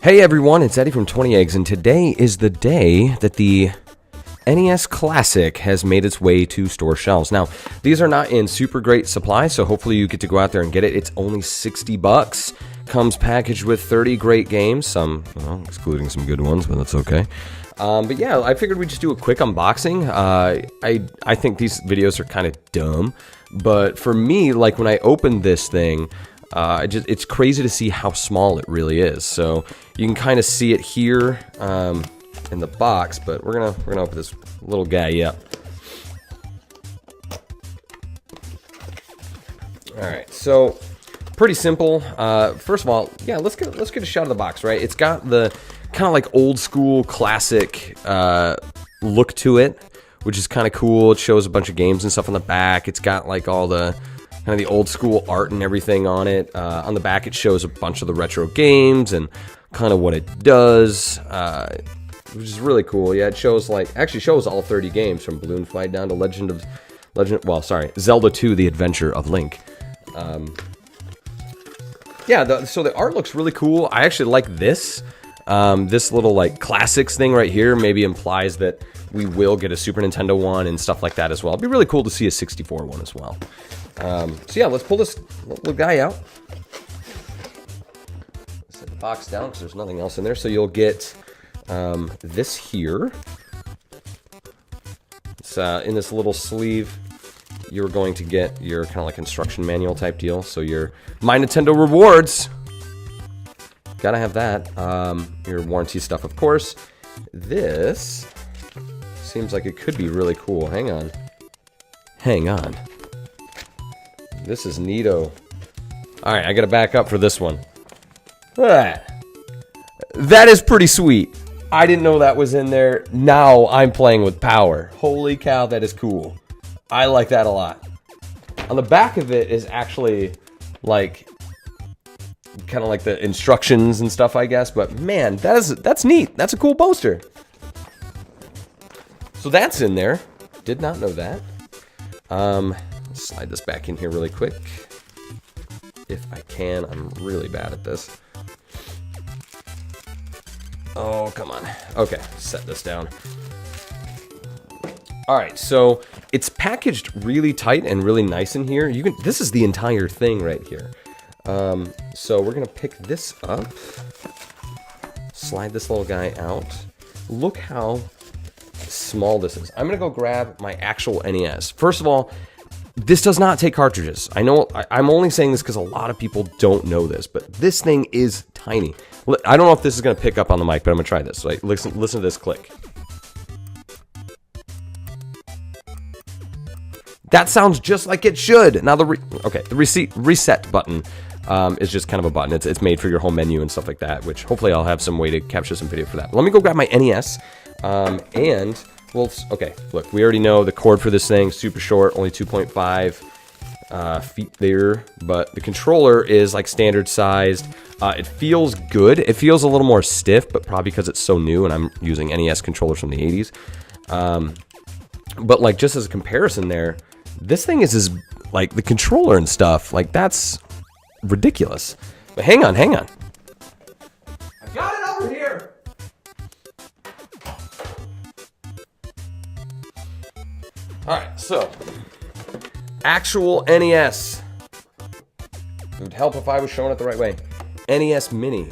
Hey everyone, it's Eddie from 20 Eggs, and today is the day that the NES Classic has made its way to store shelves. Now, these are not in super great supply, so hopefully you get to go out there and get it. It's only 60 bucks. Comes packaged with 30 great games, some, well, excluding some good ones, but that's okay. But yeah, I figured we'd just do a quick unboxing. I think these videos are kind of dumb, but for me, like when I opened this thing, it's crazy to see how small it really is. So you can kind of see it here in the box, but we're gonna open this little guy up. All right, so pretty simple. First of all, yeah, let's get a shot of the box, right? It's got the kind of like old school classic look to it, which is kind of cool. It shows a bunch of games and stuff on the back. It's got like all the kind of the old school art and everything on it. On the back, it shows a bunch of the retro games and kind of what it does, which is really cool. Yeah, it shows actually shows all 30 games from Balloon Fight down to Zelda 2: The Adventure of Link. Yeah, so the art looks really cool. I actually like this. This little like classics thing right here maybe implies that we will get a Super Nintendo one and stuff like that as well. It'd be really cool to see a 64 one as well. So yeah, let's pull this little guy out. Set the box down because there's nothing else in there. So you'll get this here. It's in this little sleeve. You're going to get your kind of like instruction manual type deal. So your My Nintendo Rewards. Gotta have that. Your warranty stuff, of course. This seems like it could be really cool. Hang on. This is neato. Alright, I gotta back up for this one. Look at that. That is pretty sweet. I didn't know that was in there. Now I'm playing with power. Holy cow, that is cool. I like that a lot. On the back of it is actually like kind of like the instructions and stuff, I guess. But man, that's neat. That's a cool poster. So that's in there. Did not know that. Slide this back in here really quick. If I can. I'm really bad at this. Oh, come on. Okay, set this down. Alright, so it's packaged really tight and really nice in here. This is the entire thing right here. So we're gonna pick this up. Slide this little guy out. Look how small this is. I'm gonna go grab my actual NES. First of all, this does not take cartridges. I know I'm only saying this because a lot of people don't know this, but this thing is tiny. I don't know if this is gonna pick up on the mic, but I'm gonna try this. Like, listen to this click. That sounds just like it should. Now the reset button is just kind of a button. It's made for your home menu and stuff like that, which hopefully I'll have some way to capture some video for that. Let me go grab my NES, and well, okay, look, we already know the cord for this thing, super short, only 2.5 feet there, but the controller is like standard sized. It feels good. It feels a little more stiff, but probably because it's so new and I'm using NES controllers from the 80s. But like just as a comparison there, this thing is like the controller and stuff, like that's ridiculous. But hang on. I got it over here. Alright, so actual NES. It would help if I was showing it the right way. NES Mini.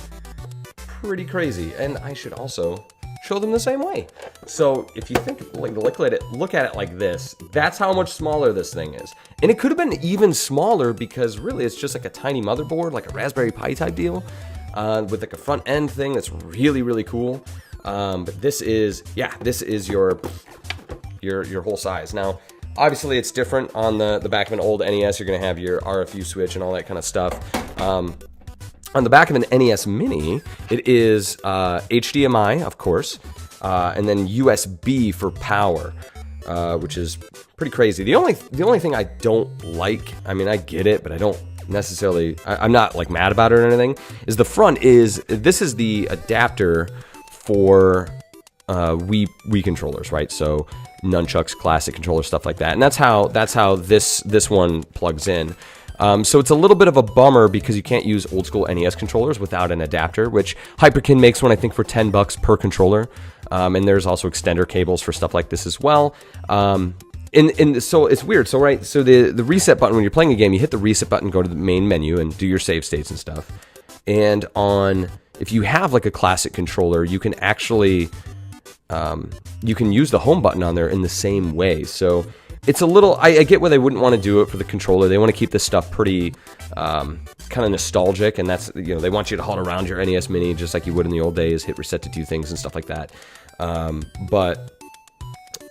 Pretty crazy. And I should also show them the same way. So if you think, like, look at it like this. That's how much smaller this thing is. And it could have been even smaller because really it's just like a tiny motherboard, like a Raspberry Pi type deal, with like a front end thing that's really, really cool. But this is your whole size. Now, obviously it's different on the back of an old NES. You're gonna have your RFU switch and all that kind of stuff. On the back of an NES Mini, it is HDMI, of course, and then USB for power, which is pretty crazy. The only thing I don't like, I mean, I get it, but I don't necessarily, I'm not like mad about it or anything, is the front this is the adapter for Wii controllers, right? So nunchucks, classic controller, stuff like that, and that's how this one plugs in. So it's a little bit of a bummer because you can't use old school NES controllers without an adapter, which Hyperkin makes one, I think, for $10 per controller. And there's also extender cables for stuff like this as well. So it's weird. So the reset button, when you're playing a game, you hit the reset button, go to the main menu, and do your save states and stuff. And if you have like a classic controller, you can actually you can use the home button on there in the same way. So it's a little, I get why they wouldn't want to do it for the controller. They want to keep this stuff pretty kind of nostalgic, and that's, they want you to hold around your NES Mini just like you would in the old days, hit reset to do things and stuff like that. But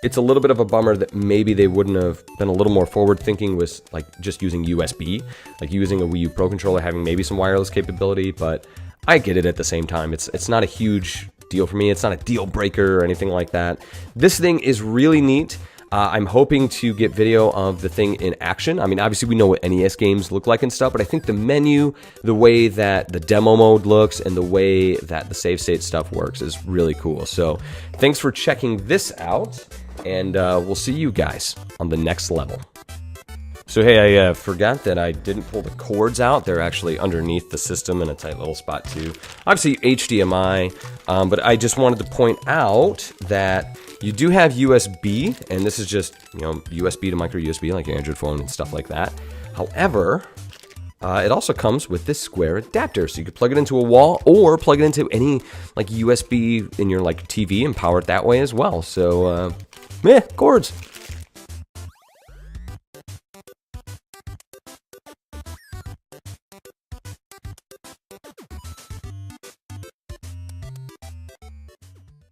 it's a little bit of a bummer that maybe they wouldn't have been a little more forward thinking with like just using USB, like using a Wii U Pro controller, having maybe some wireless capability. But I get it at the same time. It's not a huge deal for me. It's not a deal breaker or anything like that. This thing is really neat. I'm hoping to get video of the thing in action. I mean, obviously we know what NES games look like and stuff, but I think the menu, the way that the demo mode looks, and the way that the save state stuff works is really cool. So thanks for checking this out, and we'll see you guys on the next level. So hey, I forgot that I didn't pull the cords out. They're actually underneath the system in a tight little spot too. Obviously HDMI, but I just wanted to point out that you do have USB, and this is just, USB to micro USB, like your Android phone and stuff like that. However, it also comes with this square adapter, so you could plug it into a wall or plug it into any like USB in your like TV and power it that way as well. So, cords.